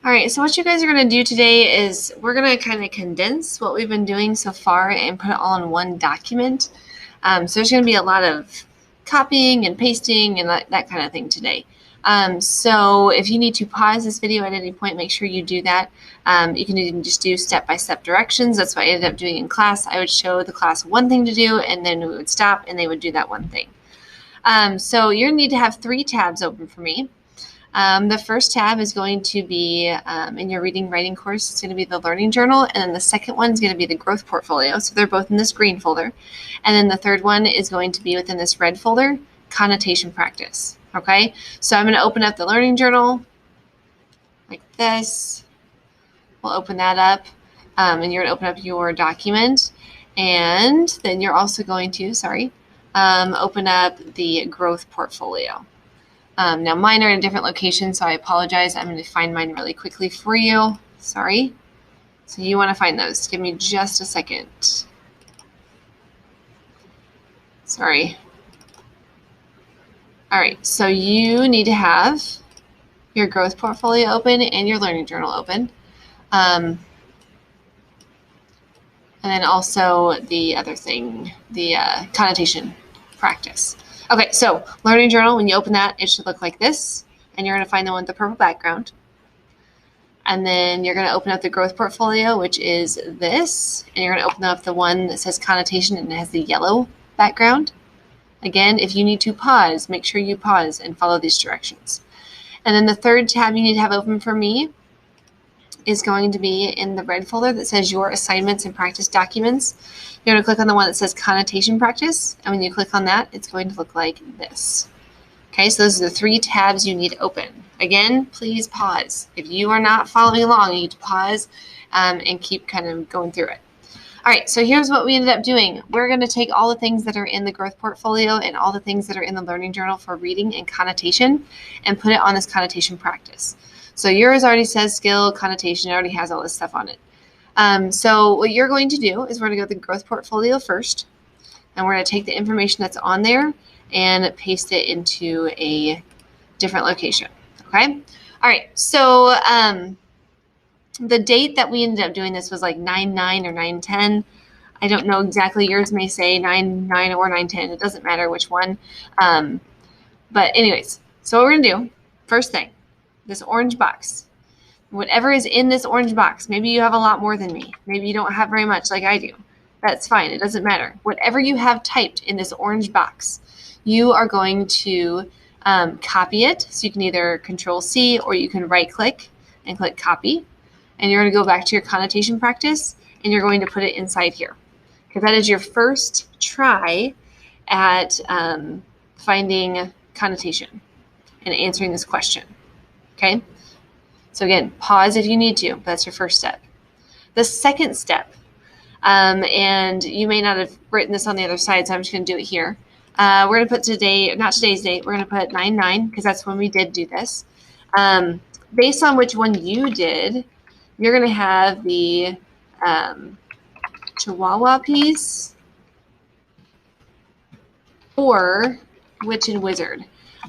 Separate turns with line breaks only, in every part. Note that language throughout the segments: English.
All right, so what you guys are going to do today is we're going to kind of condense what we've been doing so far and put it all in one document. So there's going to be a lot of copying and pasting and that kind of thing today. So if you need to pause this video at any point, make sure you do that. You can even just do step-by-step directions. That's what I ended up doing in class. I would show the class one thing to do, and then we would stop, and they would do that one thing. So you're going to need to have 3 tabs open for me. The first tab is going to be in your reading writing course. It's going to be the learning journal, and then the second one is going to be the growth portfolio. So they're both in this green folder. And then the third one is going to be within this red folder, connotation practice. Okay, so I'm going to open up the learning journal like this. We'll open that up, and you're going to open up your document, and then you're also going to, open up the growth portfolio. Now mine are in a different location, so I apologize. I'm going to find mine really quickly for you. Sorry. So you want to find those. Give me just a second. Sorry. All right, so you need to have your growth portfolio open and your learning journal open. And then also the other thing, the connotation practice. Okay, so learning journal, when you open that, it should look like this, and you're going to find the one with the purple background. And then you're going to open up the growth portfolio, which is this, and you're going to open up the one that says connotation and it has the yellow background. Again, if you need to pause, make sure you pause and follow these directions. And then the third tab you need to have open for me is going to be in the red folder that says your assignments and practice documents. You're going to click on the one that says connotation practice, and when you click on that, it's going to look like this. Okay, so those are the 3 tabs you need open. Again, please pause. If you are not following along, you need to pause and keep kind of going through it. All right, so here's what we ended up doing. We're going to take all the things that are in the growth portfolio and all the things that are in the learning journal for reading and connotation and put it on this connotation practice. So yours already says skill, connotation, it already has all this stuff on it. So what you're going to do is we're going to go to the growth portfolio first, and we're going to take the information that's on there and paste it into a different location. Okay? All right, so the date that we ended up doing this was like 9/9 or 9/10. I don't know exactly. Yours may say 9/9 or 9/10. It doesn't matter which one. But anyways, so what we're going to do, first thing, this orange box. Whatever is in this orange box, maybe you have a lot more than me. Maybe you don't have very much like I do. That's fine. It doesn't matter. Whatever you have typed in this orange box, you are going to copy it. So you can either Control-C or you can right-click and click Copy. And you're going to go back to your connotation practice, and you're going to put it inside here. Because that is your first try at finding connotation and answering this question. Okay? So again, pause if you need to. That's your first step. The second step, and you may not have written this on the other side, so I'm just going to do it here. We're going to put today, not today's date, we're going to put 9/9 because that's when we did do this. Based on which one you did, you're going to have the Chihuahua piece or Witch and Wizard.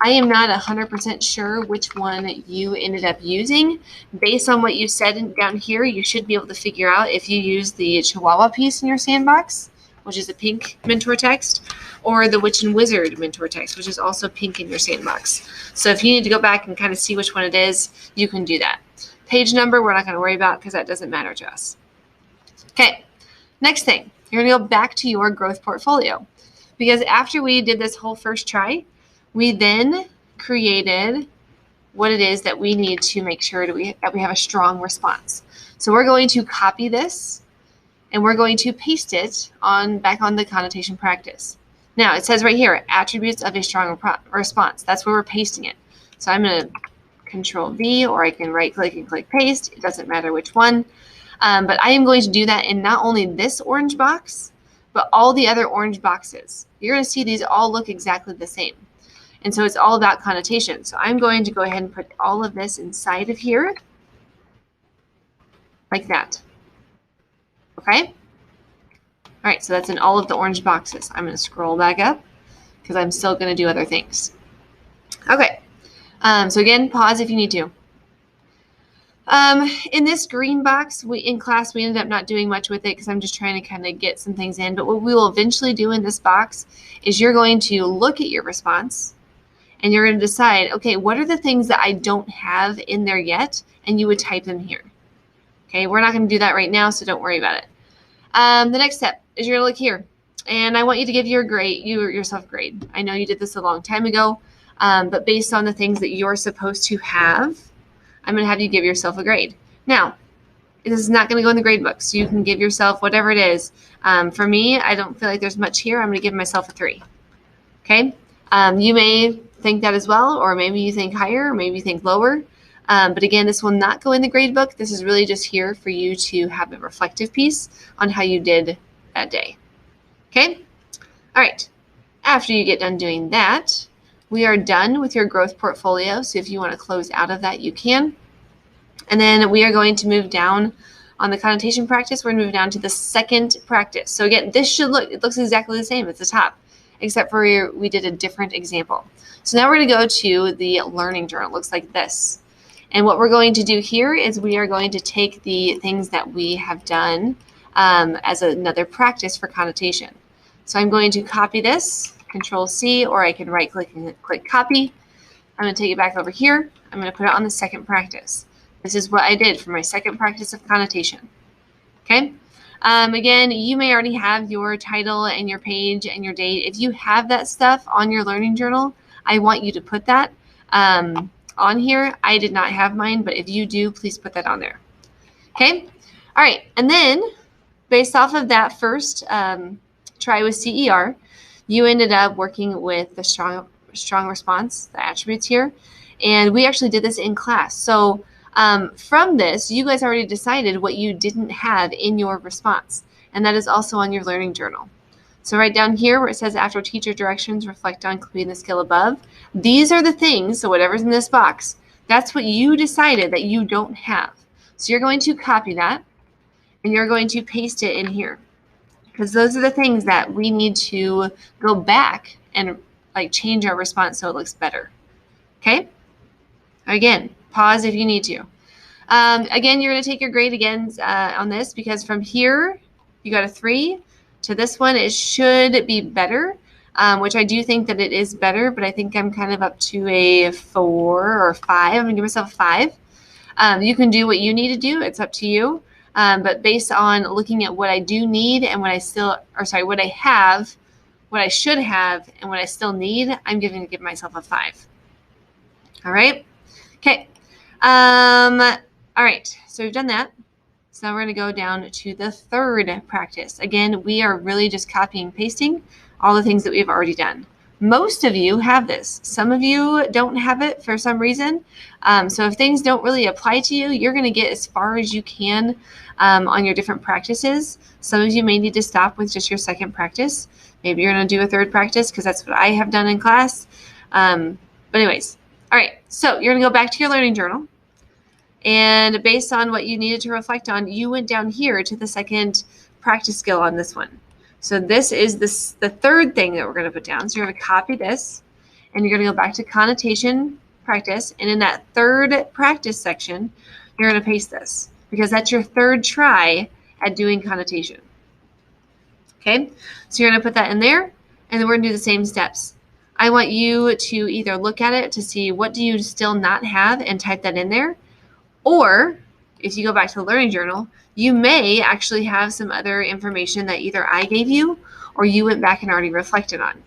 I am not 100% sure which one you ended up using. Based on what you said down here, you should be able to figure out if you use the Chihuahua piece in your sandbox, which is a pink mentor text, or the Witch and Wizard mentor text, which is also pink in your sandbox. So if you need to go back and kind of see which one it is, you can do that. Page number, we're not going to worry about because that doesn't matter to us. Okay, next thing, you're going to go back to your growth portfolio. Because after we did this whole first try, we then created what it is that we need to make sure that we have a strong response. So we're going to copy this, and we're going to paste it back on the connotation practice. Now, it says right here, attributes of a strong response. That's where we're pasting it. So I'm going to Control-V, or I can right-click and click Paste. It doesn't matter which one. But I am going to do that in not only this orange box, but all the other orange boxes. You're going to see these all look exactly the same. And so it's all about connotation. So I'm going to go ahead and put all of this inside of here, like that. Okay? All right, so that's in all of the orange boxes. I'm going to scroll back up because I'm still going to do other things. Okay, so again, pause if you need to. In this green box, in class, we ended up not doing much with it because I'm just trying to kind of get some things in. But what we will eventually do in this box is you're going to look at your response and you're going to decide, okay, what are the things that I don't have in there yet? And you would type them here. Okay, we're not going to do that right now, so don't worry about it. The next step is you're going to look here. And I want you to give yourself a grade. I know you did this a long time ago, but based on the things that you're supposed to have, I'm going to have you give yourself a grade. Now, this is not going to go in the grade book, so you can give yourself whatever it is. For me, I don't feel like there's much here. I'm going to give myself a 3. Okay? You may think that as well, or maybe you think higher, or maybe you think lower. But again, this will not go in the grade book. This is really just here for you to have a reflective piece on how you did that day. Okay? All right. After you get done doing that, we are done with your growth portfolio. So if you want to close out of that, you can. And then we are going to move down on the connotation practice. We're going to move down to the second practice. So again, it looks exactly the same at the top, except for we did a different example. So now we're going to go to the learning journal. It looks like this. And what we're going to do here is we are going to take the things that we have done as another practice for connotation. So I'm going to copy this, Control C, or I can right click and click copy. I'm going to take it back over here. I'm going to put it on the second practice. This is what I did for my second practice of connotation. Okay. Again, you may already have your title and your page and your date. If you have that stuff on your learning journal, I want you to put that on here. I did not have mine, but if you do, please put that on there. Okay. All right. And then based off of that first try with CER, you ended up working with the strong response, the attributes here. And we actually did this in class. So from this, you guys already decided what you didn't have in your response. And that is also on your learning journal. So right down here where it says after teacher directions, reflect on completing the skill above. These are the things, so whatever's in this box, that's what you decided that you don't have. So you're going to copy that and you're going to paste it in here. Because those are the things that we need to go back and change our response so it looks better. Okay? Again, pause if you need to. Again, you're going to take your grade again on this because from here, you got a 3 to this one. It should be better, which I do think that it is better, but I think I'm kind of up to a 4 or 5. I'm going to give myself a 5. You can do what you need to do. It's up to you. But based on looking at what I do need and what I have, what I should have, and what I still need, I'm going to give myself a 5. All right. Okay. All right. So we've done that. So now we're going to go down to the third practice. Again, we are really just copying and pasting all the things that we've already done. Most of you have this. Some of you don't have it for some reason. So if things don't really apply to you, you're going to get as far as you can on your different practices. Some of you may need to stop with just your second practice. Maybe you're going to do a third practice because that's what I have done in class. But anyways, all right. So you're going to go back to your learning journal. And based on what you needed to reflect on, you went down here to the second practice skill on this one. So this is the third thing that we're going to put down. So you're going to copy this, and you're going to go back to connotation practice. And in that third practice section, you're going to paste this because that's your third try at doing connotation. Okay, so you're going to put that in there, and then we're going to do the same steps. I want you to either look at it to see what do you still not have and type that in there. Or if you go back to the learning journal, you may actually have some other information that either I gave you or you went back and already reflected on.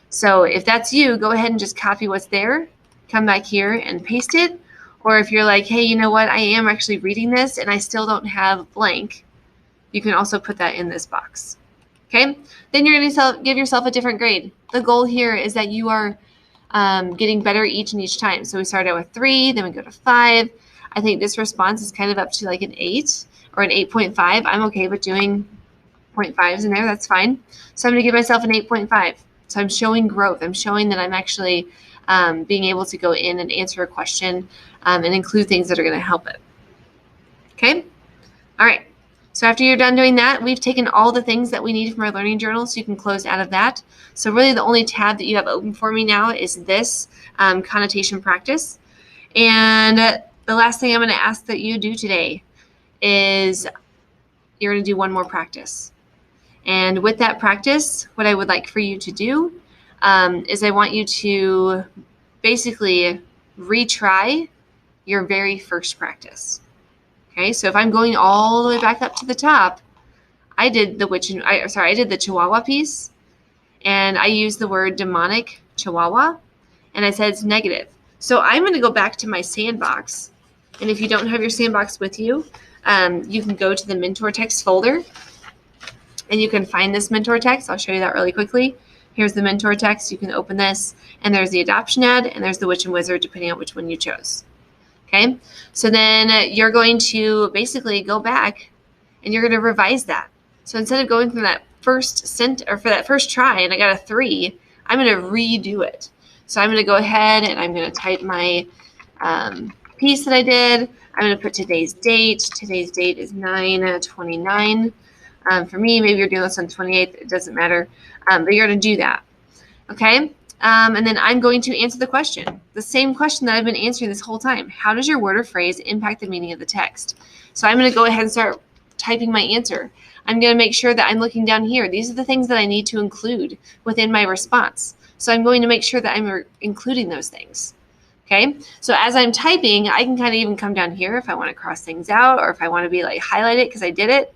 So if that's you, go ahead and just copy what's there, come back here and paste it. Or if you're like, hey, you know what, I am actually reading this and I still don't have blank, you can also put that in this box. Okay, then you're going to give yourself a different grade. The goal here is that you are getting better each time. So we start out with 3, then we go to 5. I think this response is kind of up to like an 8 or an 8.5. I'm okay with doing 0.5s in there. That's fine. So I'm going to give myself an 8.5. So I'm showing growth. I'm showing that I'm actually being able to go in and answer a question and include things that are going to help it. Okay? All right. So after you're done doing that, we've taken all the things that we need from our learning journal, so you can close out of that. So really the only tab that you have open for me now is this connotation practice. And the last thing I'm going to ask that you do today is you're going to do one more practice. And with that practice, what I would like for you to do is I want you to basically retry your very first practice. Okay, so if I'm going all the way back up to the top, I did the Chihuahua piece, and I used the word demonic Chihuahua, and I said it's negative. So I'm going to go back to my sandbox, and if you don't have your sandbox with you, you can go to the mentor text folder, and you can find this mentor text. I'll show you that really quickly. Here's the mentor text. You can open this, and there's the adoption ad, and there's the witch and wizard, depending on which one you chose. Okay, so then you're going to basically go back, and you're going to revise that. So instead of going from that for that first try, and I got a 3, I'm going to redo it. So I'm going to go ahead and I'm going to type my piece that I did. I'm going to put today's date. Today's date is 9/29. For me, maybe you're doing this on 28th. It doesn't matter. But you're going to do that. Okay? And then I'm going to answer the question. The same question that I've been answering this whole time. How does your word or phrase impact the meaning of the text? So I'm going to go ahead and start typing my answer. I'm going to make sure that I'm looking down here. These are the things that I need to include within my response. So I'm going to make sure that I'm including those things. Okay, so as I'm typing, I can kind of even come down here if I want to cross things out, or if I want to be like highlight it because I did it.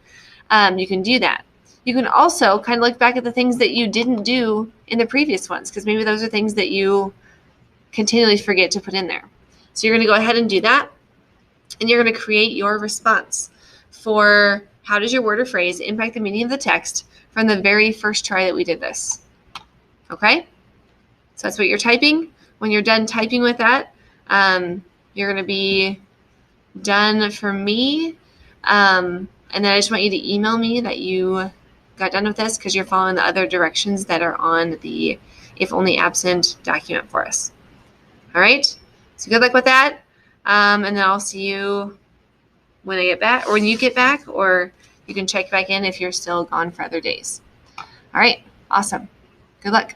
You can do that. You can also kind of look back at the things that you didn't do in the previous ones, because maybe those are things that you continually forget to put in there. So you're going to go ahead and do that, and you're going to create your response for how does your word or phrase impact the meaning of the text from the very first try that we did this. Okay? So that's what you're typing. When you're done typing with that, you're going to be done for me. And then I just want you to email me that you got done with this, because you're following the other directions that are on the if only absent document for us. All right? So good luck with that. And then I'll see you when I get back, or when you get back, or you can check back in if you're still gone for other days. All right. Awesome. Good luck.